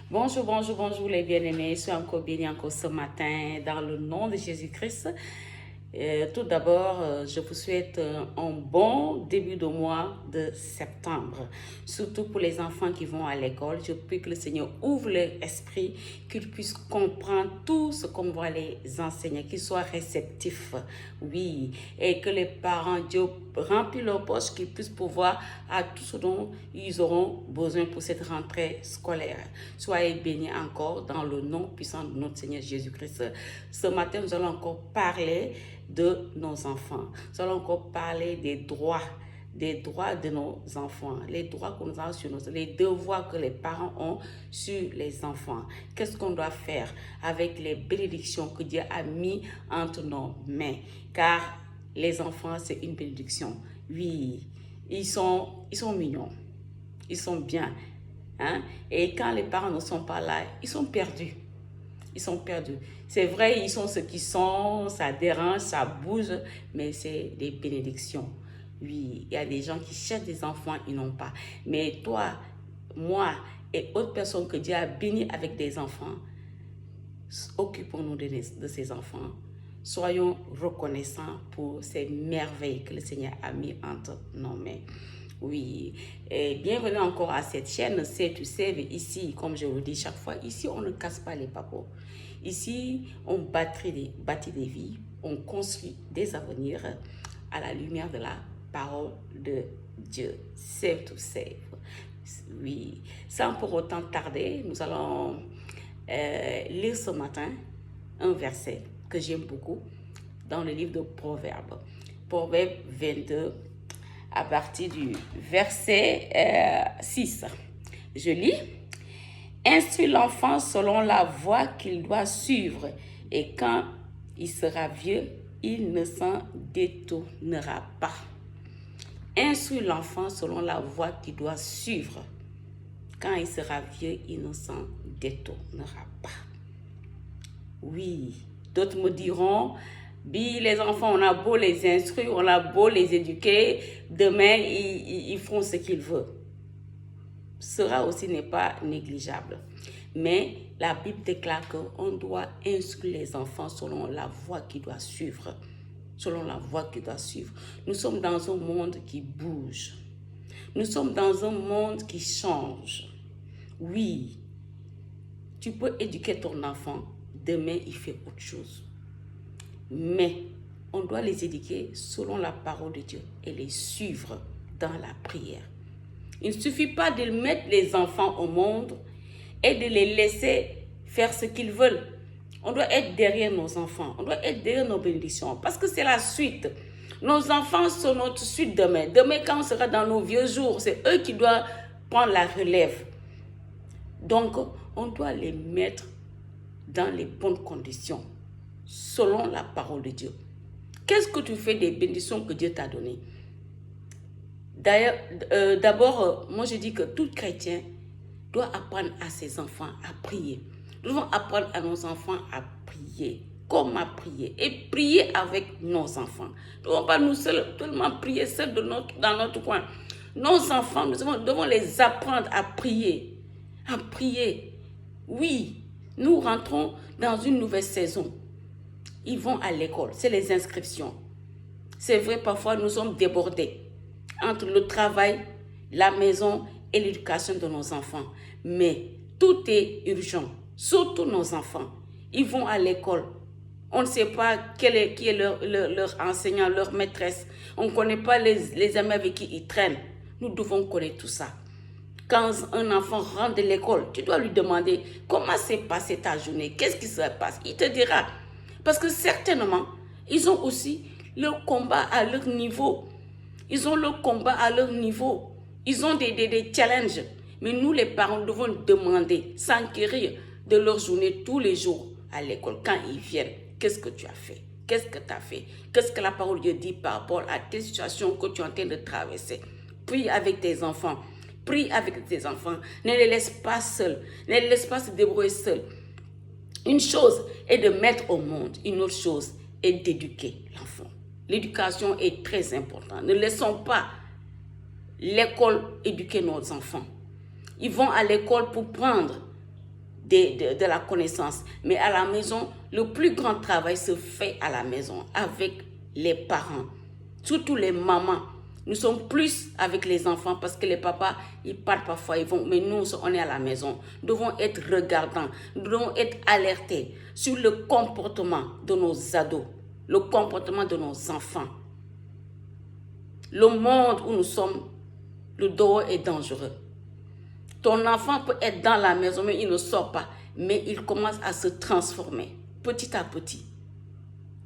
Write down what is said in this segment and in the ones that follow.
Bonjour, bonjour, bonjour les bien-aimés. Je suis encore bénie encore ce matin dans le nom de Jésus-Christ. Tout d'abord, je vous souhaite un bon début de mois de septembre. Surtout pour les enfants qui vont à l'école. Je prie que le Seigneur ouvre leur esprit, qu'ils puissent comprendre tout ce qu'on va les enseigner, qu'ils soient réceptifs. Oui, et que les parents, Dieu remplit leur poche, qu'ils puissent pouvoir à tout ce dont ils auront besoin pour cette rentrée scolaire. Soyez bénis encore dans le nom puissant de notre Seigneur Jésus-Christ. Ce matin, nous allons encore parler de nos enfants. Nous allons encore parler des droits de nos enfants, les droits que nous avons sur nos, les devoirs que les parents ont sur les enfants. Qu'est-ce qu'on doit faire avec les bénédictions que Dieu a mis entre nos mains? Car les enfants, c'est une bénédiction. Oui, ils sont mignons, ils sont bien. Hein? Et quand les parents ne sont pas là, ils sont perdus. Ils sont perdus. C'est vrai, ils sont ce qu'ils sont, ça dérange, ça bouge, mais c'est des bénédictions. Oui, il y a des gens qui cherchent des enfants, ils n'ont pas. Mais toi, moi et autres personnes que Dieu a bénies avec des enfants, occupons-nous de ces enfants. Soyons reconnaissants pour ces merveilles que le Seigneur a mis entre nos mains. Oui, et bienvenue encore à cette chaîne Say to Save. Ici, comme je vous dis chaque fois, ici on ne casse pas les papeaux. Ici, on bâtit des vies, on construit des avenirs à la lumière de la parole de Dieu. Save to Save. Oui, sans pour autant tarder, nous allons lire ce matin un verset que j'aime beaucoup dans le livre de Proverbes. Proverbe 22, à partir du verset 6. Je lis. Instruis l'enfant selon la voie qu'il doit suivre, et quand il sera vieux, il ne s'en détournera pas. Instruis l'enfant selon la voie qu'il doit suivre. Quand il sera vieux, il ne s'en détournera pas. Oui, d'autres me diront, les enfants, on a beau les instruire, on a beau les éduquer, demain, ils font ce qu'ils veulent. Cela aussi n'est pas négligeable. Mais la Bible déclare qu'on doit instruire les enfants selon la voie qu'ils doivent suivre. Selon la voie qu'ils doivent suivre. Nous sommes dans un monde qui bouge. Nous sommes dans un monde qui change. Oui, tu peux éduquer ton enfant, demain il fait autre chose. Mais on doit les éduquer selon la parole de Dieu et les suivre dans la prière. Il ne suffit pas de mettre les enfants au monde et de les laisser faire ce qu'ils veulent. On doit être derrière nos enfants, on doit être derrière nos bénédictions parce que c'est la suite. Nos enfants sont notre suite demain. Demain, quand on sera dans nos vieux jours, c'est eux qui doivent prendre la relève. Donc, on doit les mettre dans les bonnes conditions, selon la parole de Dieu. Qu'est-ce que tu fais des bénédictions que Dieu t'a données? D'ailleurs, d'abord, moi je dis que tout chrétien doit apprendre à ses enfants à prier. Nous devons apprendre à nos enfants à prier. Comment prier? Et prier avec nos enfants. Nous ne devons pas nous seulement prier seuls dans notre coin. Nos enfants, nous devons les apprendre à prier. À prier. Oui, nous rentrons dans une nouvelle saison. Ils vont à l'école, c'est les inscriptions. C'est vrai, parfois nous sommes débordés entre le travail, la maison et l'éducation de nos enfants. Mais tout est urgent, surtout nos enfants. Ils vont à l'école. On ne sait pas qui est leur enseignant, leur maîtresse. On ne connaît pas les amis avec qui ils traînent. Nous devons connaître tout ça. Quand un enfant rentre de l'école, tu dois lui demander comment s'est passée ta journée, qu'est-ce qui se passe. Il te dira. Parce que certainement, ils ont aussi leur combat à leur niveau. Ils ont leur combat à leur niveau. Ils ont des challenges. Mais nous, les parents, devons demander, s'enquérir de leur journée tous les jours à l'école. Quand ils viennent, qu'est-ce que tu as fait? Qu'est-ce que tu as fait? Qu'est-ce que la parole de Dieu dit par rapport à tes situations que tu es en train de traverser? Prie avec tes enfants. Prie avec tes enfants. Ne les laisse pas seuls. Ne les laisse pas se débrouiller seuls. Une chose est de mettre au monde. Une autre chose est d'éduquer l'enfant. L'éducation est très importante. Ne laissons pas l'école éduquer nos enfants. Ils vont à l'école pour prendre de la connaissance. Mais à la maison, le plus grand travail se fait à la maison avec les parents, surtout les mamans. Nous sommes plus avec les enfants parce que les papas, ils partent parfois, ils vont, mais nous, on est à la maison. Nous devons être regardants, nous devons être alertés sur le comportement de nos ados, le comportement de nos enfants. Le monde où nous sommes, le dehors est dangereux. Ton enfant peut être dans la maison, mais il ne sort pas. Mais il commence à se transformer petit à petit.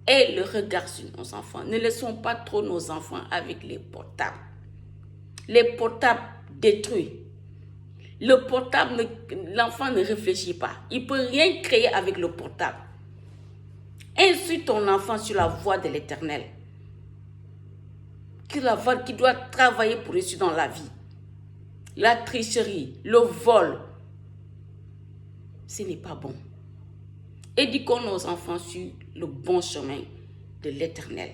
Et le regard sur nos enfants. Ne laissons pas trop nos enfants avec les portables. Les portables détruisent. Le portable, l'enfant ne réfléchit pas. Il ne peut rien créer avec le portable. Insulte ton enfant sur la voie de l'Éternel. Qui doit travailler pour réussir dans la vie. La tricherie, le vol, ce n'est pas bon. Éduquons nos enfants sur le bon chemin de l'Éternel.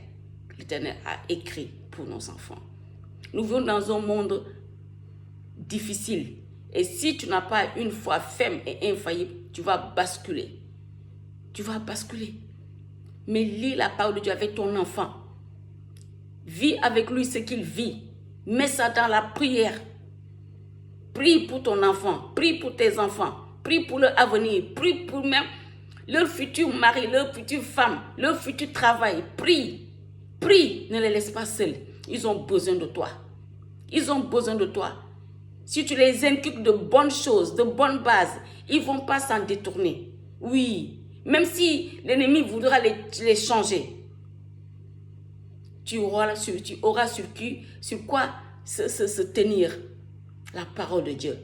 L'Éternel a écrit pour nos enfants. Nous vivons dans un monde difficile. Et si tu n'as pas une foi ferme et infaillible, tu vas basculer. Tu vas basculer. Mais lis la parole de Dieu avec ton enfant. Vis avec lui ce qu'il vit. Mets ça dans la prière. Prie pour ton enfant. Prie pour tes enfants. Prie pour leur avenir. Prie pour même leur futur mari, leur future femme, leur futur travail. Prie. Prie. Ne les laisse pas seuls. Ils ont besoin de toi. Ils ont besoin de toi. Si tu les inculques de bonnes choses, de bonnes bases, ils ne vont pas s'en détourner. Oui. Même si l'ennemi voudra les changer. Tu auras sur quoi se tenir. La parole de Dieu.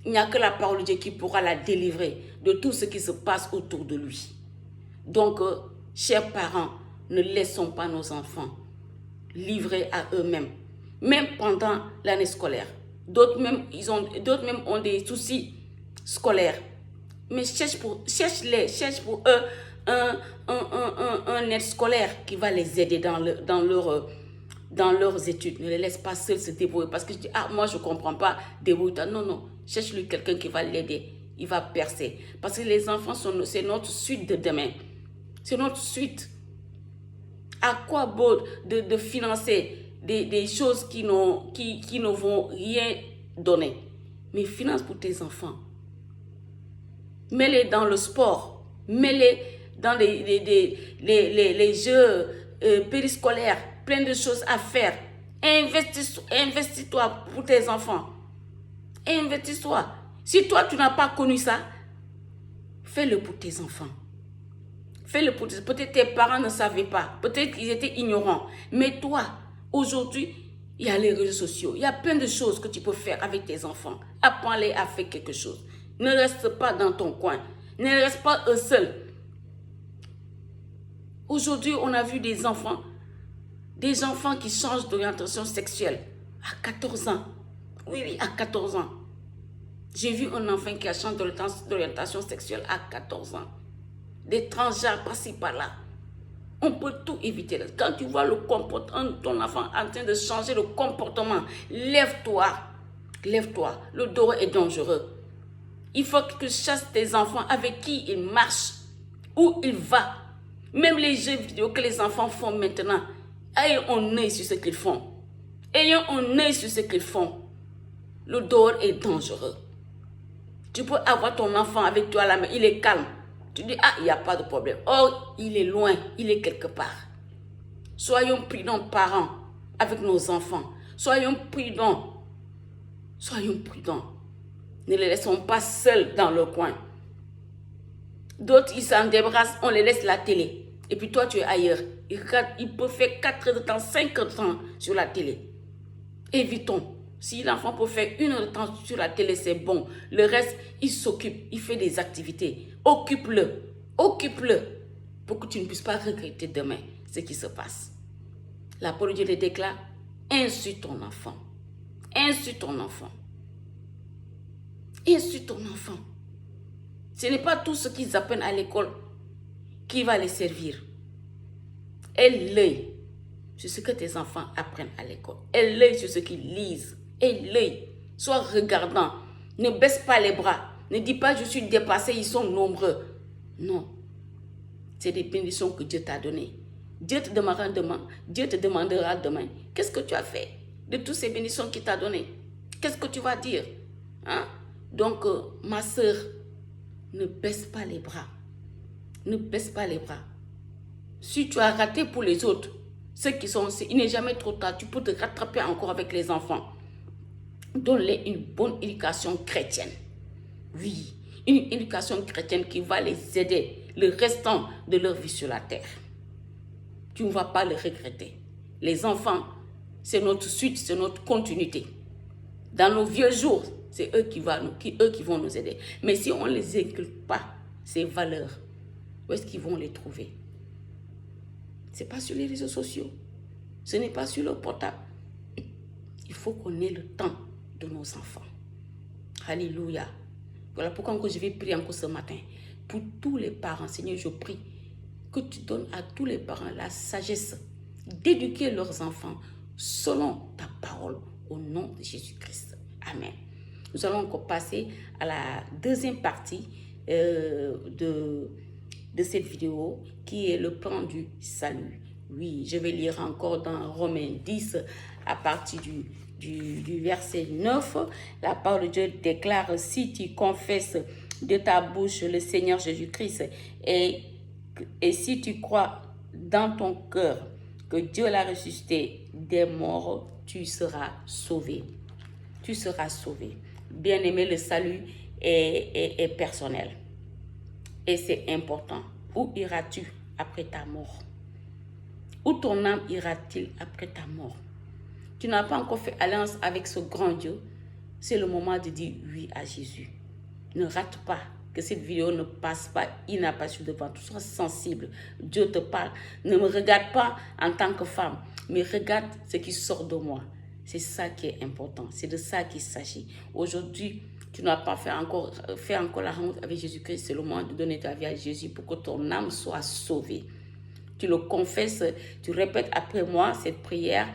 Il n'y a que la parole de Dieu qui pourra la délivrer de tout ce qui se passe autour de lui. Donc, chers parents, ne laissons pas nos enfants livrés à eux-mêmes. Même pendant l'année scolaire. D'autres même ont des soucis scolaires. Mais cherche pour eux un aide scolaire qui va les aider dans leurs études. Ne les laisse pas seuls se débrouiller. Parce que je dis, moi je ne comprends pas, débrouille-toi. Non. Cherche-lui quelqu'un qui va l'aider. Il va percer. Parce que les enfants, c'est notre suite de demain. C'est notre suite. À quoi bon de financer des choses qui ne vont rien donner? Mais finance pour tes enfants. Mets-les dans le sport. Mets-les dans les jeux périscolaires. Plein de choses à faire. Investis-toi pour tes enfants. Investis-toi. Si toi, tu n'as pas connu ça, fais-le pour tes enfants. Fais-le pour tes enfants. Peut-être tes parents ne savaient pas. Peut-être qu'ils étaient ignorants. Mais toi, aujourd'hui, il y a les réseaux sociaux. Il y a plein de choses que tu peux faire avec tes enfants. Apprends-les à faire quelque chose. Ne reste pas dans ton coin. Ne reste pas eux seuls. Aujourd'hui, on a vu des enfants qui changent d'orientation sexuelle à 14 ans. Oui, à 14 ans. J'ai vu un enfant qui a changé d'orientation sexuelle à 14 ans. Des transgenres par-ci, par-là. On peut tout éviter. Quand tu vois le comportement de ton enfant en train de changer de comportement, lève-toi. Lève-toi. Le dos est dangereux. Il faut que tu chasses tes enfants avec qui ils marchent, où ils vont. Même les jeux vidéo que les enfants font maintenant, ayons un œil sur ce qu'ils font. Ayons un œil sur ce qu'ils font. Le dehors est dangereux. Tu peux avoir ton enfant avec toi à la main, il est calme. Tu dis, il n'y a pas de problème. Or, il est loin, il est quelque part. Soyons prudents, parents, avec nos enfants. Soyons prudents. Soyons prudents. Ne les laissons pas seuls dans le coin. D'autres, ils s'en débarrassent, on les laisse la télé. Et puis toi, tu es ailleurs. Il peut faire 4 heures de temps, 5 heures de temps sur la télé. Évitons. Si l'enfant peut faire 1 heure de temps sur la télé, c'est bon. Le reste, il s'occupe, il fait des activités. Occupe-le. Occupe-le. Pour que tu ne puisses pas regretter demain ce qui se passe. La parole de Dieu le déclare. Insulte ton enfant. Insulte ton enfant. Insulte ton enfant. Ce n'est pas tout ce qu'ils apprennent à l'école qui va les servir. Aie l'œil sur ce que tes enfants apprennent à l'école. Aie l'œil sur ce qu'ils lisent. Aie l'œil. Sois regardant. Ne baisse pas les bras. Ne dis pas, je suis dépassé, ils sont nombreux. Non. C'est des bénédictions que Dieu t'a données. Dieu te demandera demain. Dieu te demandera demain. Qu'est-ce que tu as fait de toutes ces bénédictions qu'il t'a données? Qu'est-ce que tu vas dire? Hein? Donc, ma sœur, ne baisse pas les bras. Ne baisse pas les bras. Si tu as raté pour les autres, ceux qui sont, il n'est jamais trop tard. Tu peux te rattraper encore avec les enfants. Donne-les une bonne éducation chrétienne. Oui, une éducation chrétienne qui va les aider le restant de leur vie sur la terre. Tu ne vas pas le regretter. Les enfants, c'est notre suite, c'est notre continuité. Dans nos vieux jours, c'est eux qui vont nous aider. Mais si on ne les inculque pas, ces valeurs, où est-ce qu'ils vont les trouver? Ce n'est pas sur les réseaux sociaux. Ce n'est pas sur le portable. Il faut qu'on ait le temps de nos enfants. Alléluia. Voilà pourquoi je vais prier encore ce matin. Pour tous les parents, Seigneur, je prie que tu donnes à tous les parents la sagesse d'éduquer leurs enfants selon ta parole au nom de Jésus-Christ. Amen. Nous allons encore passer à la deuxième partie de cette vidéo qui est le plan du salut. Oui, je vais lire encore dans Romains 10 à partir du verset 9. La parole de Dieu déclare: si tu confesses de ta bouche le Seigneur Jésus-Christ et si tu crois dans ton cœur que Dieu l'a ressuscité des morts, tu seras sauvé. Tu seras sauvé. Bien-aimé, le salut est personnel. Et c'est important. Où iras-tu après ta mort? Où ton âme ira-t-il après ta mort? Tu n'as pas encore fait alliance avec ce grand Dieu. C'est le moment de dire oui à Jésus. Ne rate pas que cette vidéo ne passe pas inaperçue devant toi. Sois sensible. Dieu te parle. Ne me regarde pas en tant que femme, mais regarde ce qui sort de moi. C'est ça qui est important. C'est de ça qu'il s'agit. Aujourd'hui, tu n'as pas fait encore la rencontre avec Jésus-Christ. C'est le moment de donner ta vie à Jésus pour que ton âme soit sauvée. Tu le confesses, tu répètes après moi cette prière.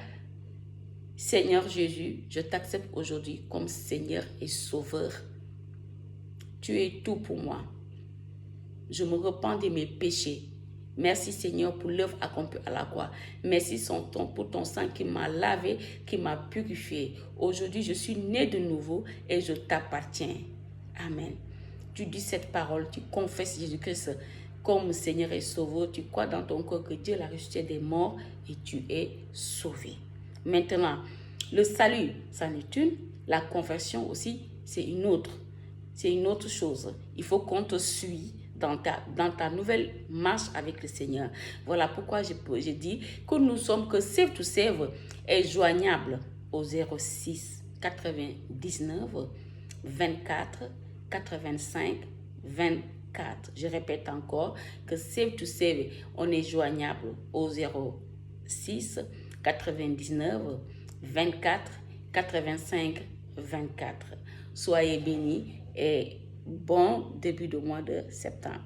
Seigneur Jésus, je t'accepte aujourd'hui comme Seigneur et Sauveur. Tu es tout pour moi. Je me repens de mes péchés. Merci Seigneur pour l'œuvre accomplie à la croix. Merci pour ton sang qui m'a lavé, qui m'a purifié. Aujourd'hui, je suis né de nouveau et je t'appartiens. Amen. Tu dis cette parole, tu confesses Jésus-Christ comme Seigneur et Sauveur. Tu crois dans ton cœur que Dieu l'a ressuscité des morts et tu es sauvé. Maintenant, le salut, c'en est une. La conversion aussi, c'est une autre. C'est une autre chose. Il faut qu'on te suive dans ta nouvelle marche avec le Seigneur. Voilà pourquoi j'ai dit que nous sommes, que Save to Save est joignable au 06 99 24 85 24. Je répète encore que Save to Save, on est joignable au 06 99 24 85 24. Soyez bénis et bon début de mois de septembre.